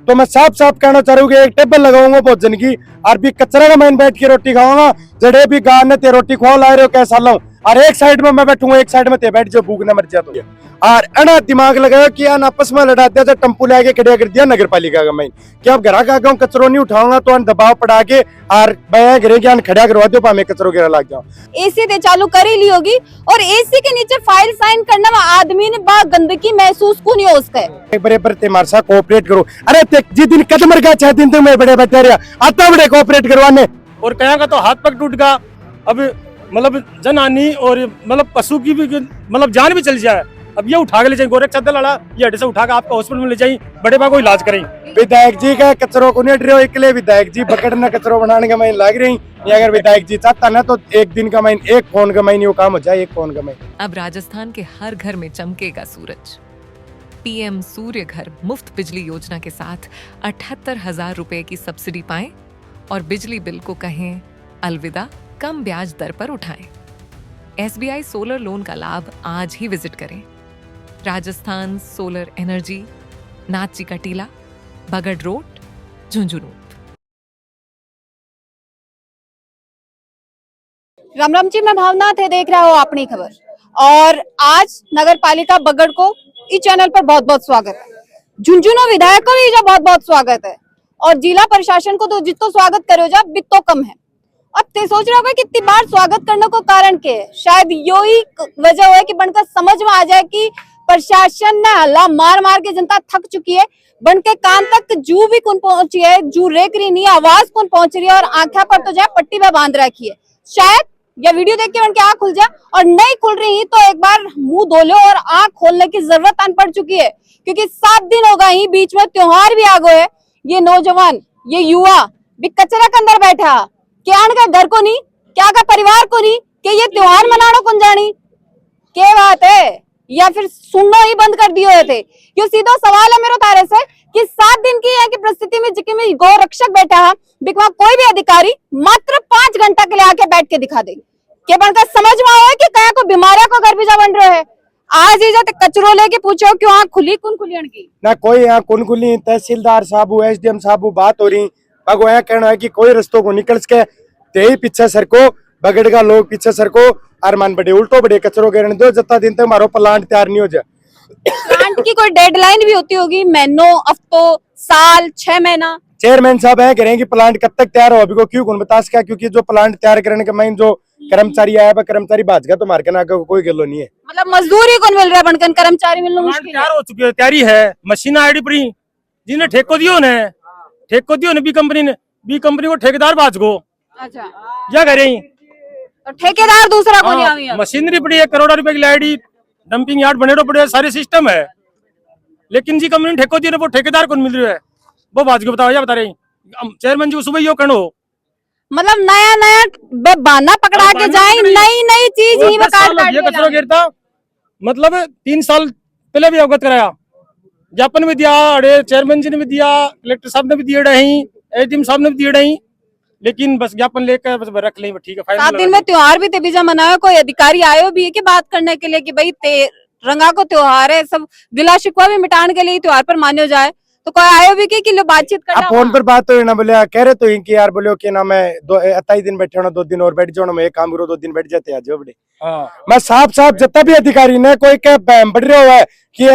तो मैं साफ साफ कहना चाह रहा हूँ कि एक टेबल लगाऊंगा भोजन की और भी कचरा का मैं बैठ के रोटी खाऊंगा। जड़े भी गाय ने ते रोटी खुआ ला रहे हो कैसा लाऊं, और एक साइड में मैं बैठूंगा, एक साइड में ते बैठ जो भूख न मर जा तो। और अना दिमाग लगाया कि अन आपस में लड़ा दिया, टम्पू टेम्पू लेके खड़ा कर दिया नगर पालिका का मैं कि अब घर का गाँव कचरो नहीं उठाऊंगा तो अन दबाव पड़ा के और मैं घरे के अन खड़ा करवा दो मैं कचरो गिरा लग जाऊँ। एसी ते चालू कर ही ली होगी और एसी के नीचे फाइल साइन करने में आदमी ने बा गंदगी महसूस को नहीं हो उसका है। बड़े ते मार सा कोऑपरेट करो। अरे जिस दिन कदम रखा 6 दिन तो मैं बड़े बैठे रहा आता बड़े कोऑपरेट करवाने और कया का तो हाथ पग टूट गया। अब मतलब जनहानि और मतलब पशु की भी मतलब जान भी चल जाए। अब ये उठा के ले जाए गोरख चद्दर लड़ा ये हड्डी से उठा के आपका हॉस्पिटल में ले जाए बड़े बा को इलाज करें। विधायक जी का कचरों को नहीं डरो इकले विधायक जी पकड़ना कचरों बनाने का मैं लग रही। ये अगर विधायक जी चाहता ना तो एक दिन का मैं एक फोन का मैं काम हो जाए, एक फोन का मैं। अब राजस्थान के हर घर में चमकेगा सूरज। पीएम सूर्य घर मुफ्त बिजली योजना के साथ 78,000 रुपए की सब्सिडी पाएं और बिजली बिल को कहें अलविदा, कम ब्याज दर पर उठाएं। SBI सोलर लोन का लाभ आज ही विजिट करें। राजस्थान सोलर एनर्जी, नाची का टीला, बगड़ रोड, झुंझुनू। राम राम जी, मैं भावना थे, देख रहा हूँ अपनी खबर। और आज नगर पालिका बगड़ को इस चैनल पर बहुत बहुत स्वागत है। झुंझुनू विधायक को भी बहुत बहुत स्वागत है और जिला प्रशासन को तो जितो स्वागत करो जा बितो कम है। अब ते सोच रहा होगा कि इतनी बार स्वागत करने को कारण क्या है? शायद यही वजह है कि बनकर समझ में आ जाए कि प्रशासन ने हल्ला मार मार के जनता थक चुकी है। बन के कान तक जू भी कौन पहुंची है, जू रेक रही नहीं, आवाज कौन पहुंच रही है और आंखें पर तो जाए पट्टी में बांध रखी है। शायद यह वीडियो देख के उनकी आंख खुल जाए और नहीं खुल रही तो एक बार मुंह धो लो और आंख खोलने की जरूरत आन पड़ चुकी है, क्योंकि 7 दिन हो गए ही, बीच में त्योहार भी आ गए है। ये नौजवान, ये युवा भी कचरा के अंदर बैठा क्या का घर को नहीं, क्या का परिवार को नहीं, कि ये त्योहार मनाना कौन जानी क्या बात है, या फिर सुनना ही बंद कर दिए थे। क्यों सीधा सवाल है मेरे तारे से कि 7 दिन की है कि परिस्थिति में जिके में गौ रक्षक बैठा है, बिकवा कोई भी अधिकारी मात्र 5 घंटा के लिए आके बैठ के दिखा दे के बनकर समझ में आया कि कया को बीमारियों को घर भी जा बन रहे है। आज ही जाते कचरो लेके पूछो क्यों आँख खुली कौन खुली अनकी ना कोई यहाँ कौन खुली। तहसीलदार साहब SDM साहब बात हो रही अगो यहाँ कहना है कि कोई रस्तों को निकल सके ते ही पीछे सर को बगड़ का लोग पीछे सर को अरमान बड़े उल्टो बड़े कचरों के रहने दो जत्ता दिन तक हमारा प्लांट तैयार नहीं हो जाए। प्लांट की कोई डेडलाइन भी होती होगी, महीनों, हफ्तों, साल, 6 महीना। चेयरमैन साहब है कह रहे हैं कि प्लांट कब तक तैयार हो, अभी को क्यों कौन बता सका, क्योंकि जो प्लांट तैयार करने के मैं जो कर्मचारी आया है कर्मचारी भाज गया तो मार्के ना कोई गलो नहीं है। मतलब मजदूरी कौन मिल रहा है, बनकर कर्मचारी मिलना मुश्किल है। तैयार हो चुकी है, तैयारी है, मशीन आईडी पड़ी जिन्हें ठेको दियो ने बी कंपनी को ठेकेदार भाज गो। अच्छा, क्या करें तो ठेकेदार दूसरा को नहीं आवी। मशीनरी पड़ी है, करोड़ों रुपए की लाइडी, डंपिंग यार्ड बने पड़े, सारे सिस्टम है, लेकिन जी कंपनी ठेको दी वो ठेकेदार कौन मिल रहा है वो बात को बताओ, या बता रहे चेयरमैन जी सुबह यो कहो। मतलब नया नया बहाना पकड़ा के जाए, नई नई चीज ही कचरा गिरता। मतलब 3 साल पहले भी अवगत कराया, ज्ञापन भी दिया, चेयरमैन जी ने भी दिया, कलेक्टर साहब ने भी दिए रही, ADM साहब ने भी दिए रही, लेकिन बस ज्ञापन लेकर बस रख लें, ठीक है। 7 दिन में त्योहार भी तेबीजा मनाया, कोई अधिकारी आयो भी है कि बात करने के लिए कि भाई रंगा को त्योहार है, सब गिला शिकवा भी मिटाने के लिए त्योहार पर मान्यो जाए, तो कोई आयो भी कि लो बातचीत करना। फोन पर बात तो ना बोले कह रहे तो कि यार बोलो कि ना मैं 28 दिन बैठे होना, 2 दिन और बैठ जाओ, मैं एक काम करो 2 दिन बैठ जाते आज बड़े। मैं साफ साफ जितना भी अधिकारी ने कोई क्या बढ़ रहा हुआ है कि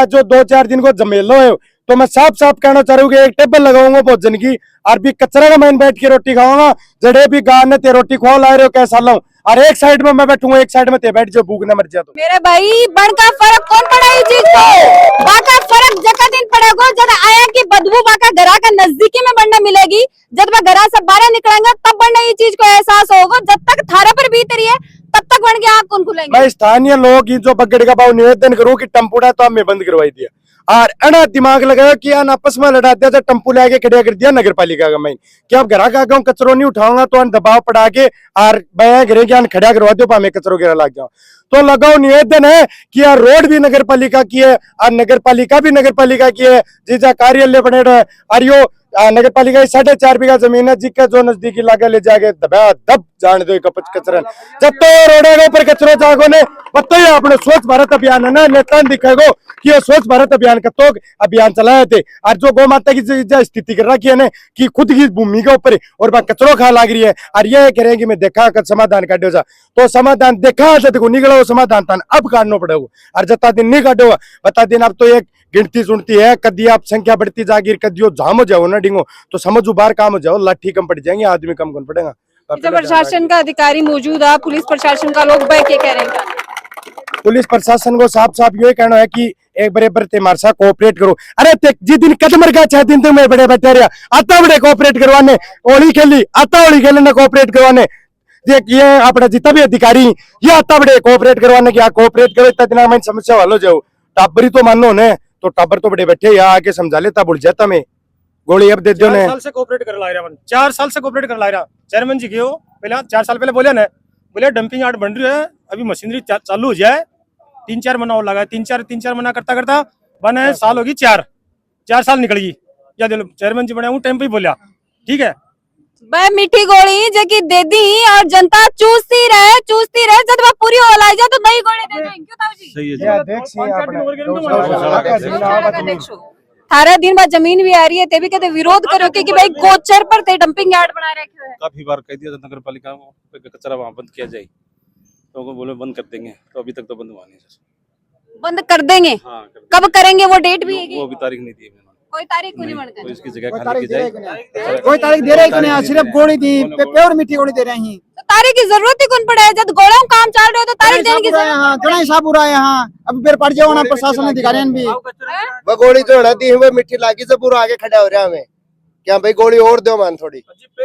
जो 2-4 दिन को जमेलो है, तो मैं साफ साफ कहना चाह रहा हूँ कि एक टेबल लगाऊंगा भोजन की और भी कचरा का मैं बैठ के रोटी खाऊंगा। जड़े भी गाय ने ते रोटी खुआ ला रहे हो कैसा लाऊं, और एक साइड में मैं बैठूंगा, एक साइड में ते बैठ जो भूख न मर जाए तो। मेरे भाई बन का फर्क कौन पड़ा इस चीज को, बाका फर्क जका दिन पड़ेगा जब आया की बदबू बाका घरा का नजदीकी में बढ़ने मिलेगी, जब मैं घरा से बाहर निकलेंगे तब बढ़ने ये चीज को एहसास होगा। जब तक थारा पर बीत रही है तब तक बन के आँख कौन खुलेंगे। मैं स्थानीय लोग जो बगड़ का भाव निवेदन करूँ कि टम्पूड़ा तो हमें बंद करवाई दिया और अना दिमाग लगाया कि अन आपस में लड़ा दिया तो टम्पू लेके खड़ा कर दिया नगर पालिका का मैं कि अब घर का गाँव कचरो नहीं उठाऊंगा तो अन दबाव पड़ा के और मैं घरे के अन खड़ा करवा दो मैं कचरो गिरा लग जाऊं। तो लगाओ निवेदन है कि यार रोड भी नगर पालिका की है और नगर पालिका भी नगर पालिका की है, जीजा कार्यालय बने रहे और यो नगर पालिका 4.5 बीघा जमीन है जिसके जो नजदीकी इलाके ले जाके दबा दब जान दो कपच कचरा जब तो रोडे के ऊपर कचरो जागो ने पता ही अपने स्वच्छ भारत अभियान है ना नेता दिखेगो कि ये स्वच्छ भारत अभियान का तो अभियान चलाए थे और जो गौ माता की स्थिति कर रखी है ना कि खुद की भूमि के ऊपर और वह कचरो खा लग रही है और ये कह रहे हैं कि मैं देखा कर समाधान काटो जा तो समाधान देखा देखो निकलो समाधान था अब काटना पड़ेगा और जता दिन नहीं काटो बता दिन अब तो एक गिनती सुनती है कदी आप संख्या बढ़ती जागी कदियो जाम हो जाओ ना डिंगो तो समझो बाहर काम हो जाओ लाठी कम पड़ जाएंगे आदमी कम कौन पड़ेगा। जब प्रशासन का अधिकारी मौजूद है पुलिस प्रशासन का लोग बैठ के कह रहे हैं पुलिस प्रशासन को साफ साफ ये कहना है कि एक बराबर ते हमारे साथ कोऑपरेट करो। अरे जिस दिन कदमर का 6 दिन तो मैं बड़े बैठे रहा आता बड़े कोऑपरेट करवाने होली खेली आता होली खेलने कोऑपरेट करवाने ये अपना जितना भी अधिकारी ये आता बड़े कोऑपरेट करवाने की कोऑपरेट करो इतना दिन मैं समस्या हल हो जाओ टाबरी तो मानो ने तो टाबर तो बड़े बैठे या आके समझा लेता भूल जाता मैं गोली अब दे दो ने 4 साल से कोऑपरेट कर ला रहा 4 साल से कोऑपरेट कर ला रहा चेयरमैन जी गयो पहले 4 साल पहले बोले ना बोले डंपिंग यार्ड बन रही है अभी मशीनरी चालू हो जाए 3-4 महीना और लगा 3-4 महीना करता करता बने साल होगी 4 साल निकल गई या चेयरमैन जी बने टाइम पे ही बोलिया ठीक है भाई मीठी गोली जो कि दे दी और जनता चूसती रहे जब वह पूरी हो लाई जाए तो नई गोली दे दें क्यों ताऊ जी सही है ये देख सी थारा दिन बाद जमीन भी आ रही है ते भी कहते विरोध करो कि भाई गोचर पर ते डंपिंग यार्ड बना रखे हुए काफी बार कह दिया था नगर पालिका को कचरा वहाँ बंद किया जाए तो वो बोले बंद कर देंगे तो अभी तक तो बंद हुआ नहीं सर। बंद कर देंगे हाँ कर कब करेंगे वो डेट भी है वो अभी तारीख नहीं दी है कोई तारीख को नहीं तो बनकर इसकी जगह खाली की जाए कोई तारीख दे रहे कि नहीं सिर्फ गोली दी प्योर मीठी गोली दे रहे हैं तो तारीख की जरूरत ही कौन पड़े है जब गोलों काम चल रहे हो तो तारीख देने की जरूरत यहाँ जड़ा हिसाब हो रहा है यहाँ अब फिर पड़ जाओ ना प्रशासन अधिकारी भी वो गोली जो है दी हुई मिट्टी लागी से पूरा आगे खड़ा हो रहा हमें क्या भाई गोली और दो मान थोड़ी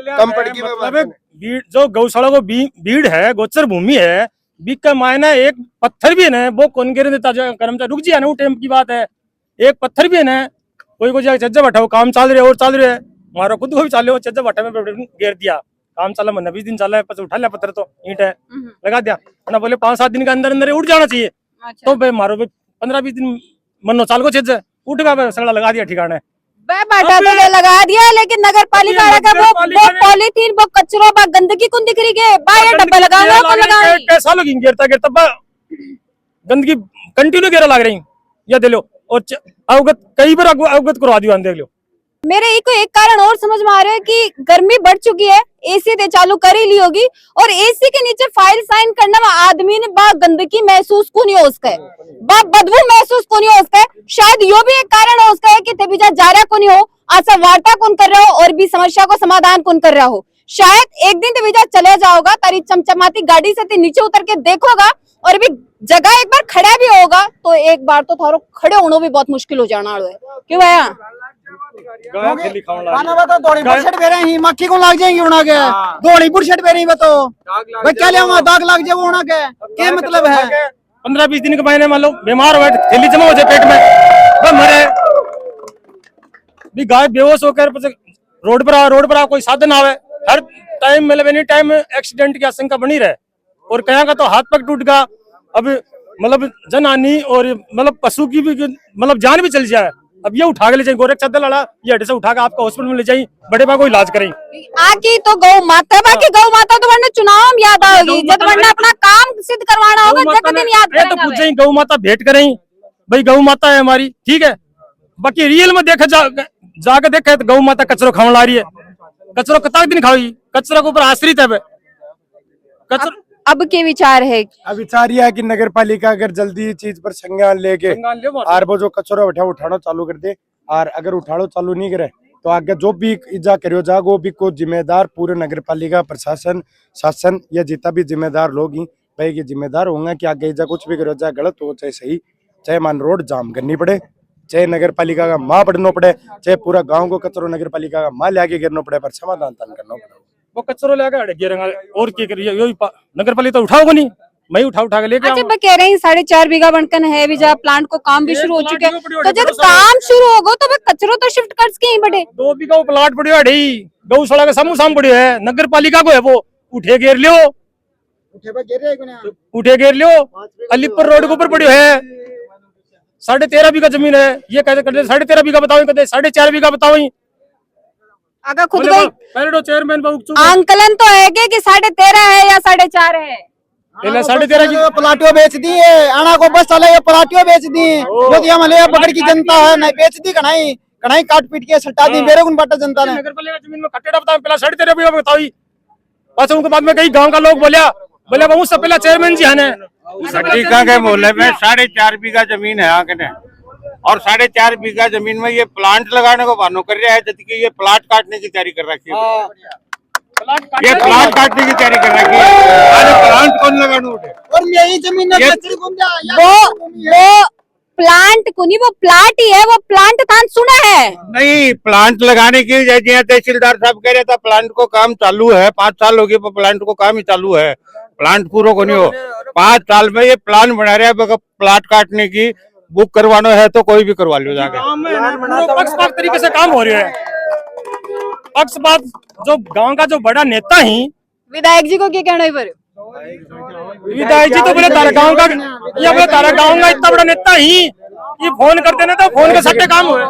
कम पड़ गई मतलब जो गौशाला को भीड़ है गोचर भूमि है बीच का मायना एक पत्थर भी है ना वो कौन गिर देता कर्मचारी रुक जाए ना वो टाइम की बात है एक पत्थर भी है ना कोई जाए चज्जा बैठा काम चल रहे और चल रहे है मारो खुद को भी चाले चज्जा बैठा में गिर दिया काम चला महीना 20 दिन चला है उठा लिया पत्थर तो ईंट है लगा दिया ना बोले 5-7 दिन के अंदर अंदर उठ जाना चाहिए तो भाई मारो 15-20 दिन मनो चाल को चज्जा उठ गया सगड़ा लगा दिया ठिकाने बाटा तो लगा दिया लेकिन नगर पालिका का वो पॉलीथीन वो कचरो बा गंदगी कौन दिख रही है बा ये डब्बा लगा हुआ कौन लगा है कैसा लगी गिरता गिरता गंदगी कंटिन्यू गिरा लग रही या दे लो और अवगत कई बार अवगत करवा दिया देख लो मेरे एक कारण और समझ में आ रहा है कि गर्मी बढ़ चुकी है एसी ते चालू कर ही ली होगी और एसी के नीचे फाइल साइन करने में आदमी ने बा गंदगी महसूस को नहीं हो उसका है बा बदबू महसूस को नहीं हो उसका है शायद यो भी एक कारण हो उसका है कि तेबीजा जा रहा को नहीं हो आशा वार्ता कौन कर रहा हो और भी समस्या को समाधान कौन कर रहा हो शायद एक दिन तेबीजा चले जाओगा तारी चमचमाती गाड़ी से नीचे उतर के देखोगा और भी जगह एक बार खड़ा भी होगा तो एक बार तो थारो खड़े होना भी बहुत मुश्किल हो जाना है क्यों भैया तो दौड़ी बुरशट पे रही मक्खी को लग जाएंगी उड़ा के दौड़ी बुरशट पे रही तो भाई क्या ले दाग लग जाए वो उड़ा के क्या मतलब है 15-20 दिन के महीने मान लो बीमार हो थैली जमा हो जाए पेट में मरे भी गाय बेहोश होकर रोड पर आ कोई साधन आवे हर टाइम मतलब एनी टाइम एक्सीडेंट की आशंका बनी रहे और कहीं का तो हाथ पग टूट गया अब मतलब जन हानि और मतलब पशु की भी मतलब जान भी चल जाए अब ये उठा के ले जाए गोरख चद्दर लड़ा ये हड्डी से उठा के आपका हॉस्पिटल में ले जाए बड़े बा को इलाज करें आकी तो गौ माता बाकी गौ माता तो वरना चुनाव में याद आओगी जब वरना अपना काम सिद्ध करवाना होगा जब दिन याद तो पूछ जाए गौ माता भेंट करें भाई गौ माता है हमारी ठीक है बाकी रियल में देखा जाके देखे तो गौ माता कचरो खाने ला रही है कचरो कतक दिन खाओगी कचरा के ऊपर आश्रित है कचरा अब के विचार है अब विचार यह है कि नगर पालिका अगर जल्दी चीज पर संज्ञान लेके और वो जो कचरा उठाना चालू कर दे और अगर उठाड़ो चालू नहीं करे तो आगे जो भी इजा करो जा वो भी को जिम्मेदार पूरे नगर पालिका प्रशासन शासन या जितना भी जिम्मेदार लोग ही भाई के जिम्मेदार होंगे कि आगे इजा कुछ भी करो जाए गलत हो चाहे सही चाहे मान रोड जाम करनी पड़े चाहे नगर पालिका का माँ पड़ना पड़े चाहे पूरा गाँव को कचरो नगर पालिका का माँ ले गिरना पड़े पर समाधान करना पड़े वो कचरो लेकर गिरेंगे और क्या करिए यही नगर पालिका तो उठाओगे नहीं मैं उठा के लेके अच्छा कह रहे हैं 4.5 बीघा बनकन है भी जहाँ प्लांट को काम भी शुरू हो चुके हैं तो जब काम शुरू होगा तो कचरो तो शिफ्ट कर के ही बटे 2 बीघा प्लाट पड़ियो है गौशाला का समूह साम पड़ियो है नगर पालिका को है वो उठे घेर लियो उठे घेर लियो अलीपुर रोड के ऊपर पड़ियो है 13.5 बीघा जमीन है ये कहते 13.5 बीघा बताओ कहते 4.5 बीघा बताओ अगर खुद बोले को पहले तो चेयरमैन बाबू आंकलन तो है कि 13.5 है या 4.5 है। पहले 13.5 की पलाटियो बेच दी है, आना को बस चले पलाटियो बेच दी, जो दिया मले बगड़ की जनता है नहीं बेच दी, कढ़ाई कढ़ाई काट पीट के सट्टा दी, मेरे गुण बाटा जनता ने। नगर पालिका जमीन में कट्टेड़ा बताओ पहला 13.5 बीघा बताओ। बस उनके बाद में कई गांव का लोग बोलिया बोले बाबू सब पहला चेयरमैन जी है सटीका के मोहल्ले में 4.5 बीघा जमीन है आगे ने, और 4.5 बीघा जमीन में ये प्लांट लगाने को बानो कर रहा है, जबकि ये प्लाट काटने की तैयारी कर रखी है। ये प्लांट काटने की तैयारी कर रखी है, अरे प्लांट कौन लगाने उठे? और यही जमीन ने कचरी घूम जा, वो प्लांट को नहीं, वो प्लाट ही है, वो प्लांट थान सुना है। नहीं, प्लांट लगाने की जैसे तहसीलदार साहब कह रहे थे प्लांट को काम चालू है, 5 साल हो गए प्लांट को काम ही चालू है, प्लांट पूरा को नहीं हो। 5 साल में ये प्लान बना रहे हैं, प्लाट काटने की बुक करवाना है तो कोई भी करवा लो जाके। पक्षपात तरीके से काम हो रही है। पक्षपात जो गांव का जो बड़ा नेता ही विधायक जी को क्या कहना है पर? विधायक जी तो बोले तारा गांव का, या बोले तारा गांव का इतना बड़ा नेता ही ये फोन करते ना तो फोन के सट्टे काम हुए।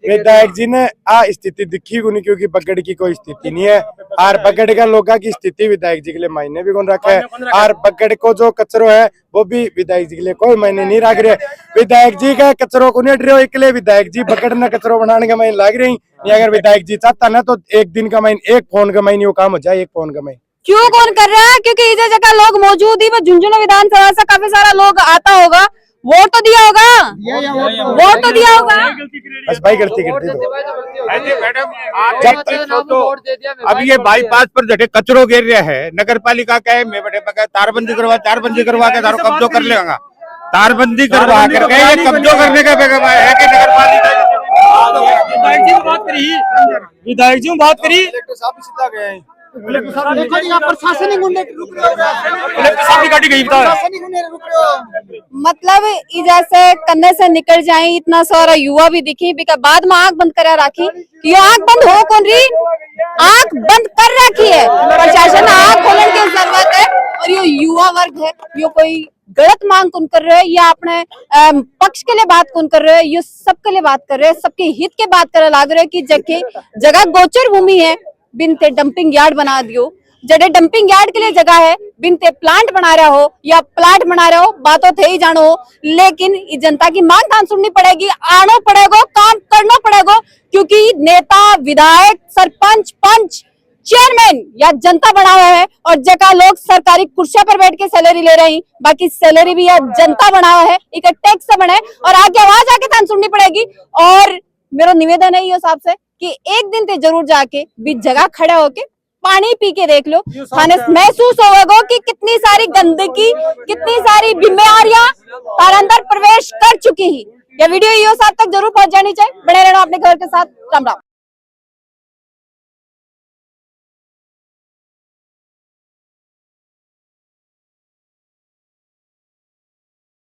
विधायक जी ने आ स्थिति दिखी को नहीं, क्योंकि बगड़ की कोई स्थिति नहीं है, और बगड़ का लोगों की स्थिति विधायक जी के लिए मायने भी कौन रखा है, और बगड़ को जो कचरो है वो भी विधायक जी के लिए कोई मायने नहीं रख रहे। विधायक जी का कचरो को नहीं हट रहे, इसलिए विधायक जी बगड़ ने कचरो बनाने का मायने लग रही। अगर विधायक जी चाहता ना तो एक दिन का मायने, एक फोन का मायने वो काम हो जाए, एक फोन का मायने। क्यों कौन कर रहा है? क्योंकि इस जगह लोग मौजूद ही, झुंझुनू विधानसभा से काफी सारा लोग आता होगा, वोट तो दिया होगा, वोट तो दिया होगा। बस भाई गलती कर दी तो। मैडम अब ये बाईपास पर जटे कचरो गिर रहा है, नगर पालिका का है, मैं बड़े तारबंदी करवा के तारो कब्जो कर लेगा, तारबंदी करवा करके ये कब्जो करने का बेगम है कि नगर पालिका। विधायक जी बात करी, विधायक जी बात करी, देखो जी, यहाँ प्रशासनिक गुंडे रुक रहे हो, गाड़ी गई बता। प्रशासनिक गुंडे रुक रहे हो। मतलब जैसे कन्ने से निकल जाए इतना सारा युवा भी दिखी, बिका बाद में आंख बंद करा राखी, ये आंख बंद हो कौन रही? आंख बंद कर रखी है प्रशासन, आंख खोलने की जरूरत है। और ये युवा वर्ग है, ये कोई गलत मांग कौन कर रहे हैं या अपने पक्ष के लिए बात कौन कर रहे हैं, ये सबके लिए बात कर रहे हैं, सबके हित के बात करे लाग रहे हैं कि जगह गोचर भूमि है, बिनते डंपिंग यार्ड बना दियो, जड़े डंपिंग यार्ड के लिए जगह है, बिनते प्लांट बना रहा हो या प्लाट बना रहे हो, बातों थे ही जानो हो, लेकिन जनता की मांग धान सुननी पड़ेगी, आना पड़ेगा, काम करना पड़ेगा, क्योंकि नेता, विधायक, सरपंच, पंच, चेयरमैन या जनता बना हुआ है, और जगह लोग सरकारी कुर्सियों पर बैठ के सैलरी ले रहे हैं, बाकी सैलरी भी या जनता बना हुआ है, एक टैक्स से बने, और आगे आवाज आके धान सुननी पड़ेगी। और मेरा निवेदन है ये साहब से कि एक दिन ते जरूर जाके बीच जगह खड़ा होके पानी पी के देख लो, थाने महसूस होगा कि कितनी सारी गंदगी, कितनी सारी बीमारियां तार अंदर प्रवेश कर चुकी है। यह वीडियो ईओ साहब तक जरूर पहुंच जानी चाहिए। बने रहना अपने घर के साथ। राम राम।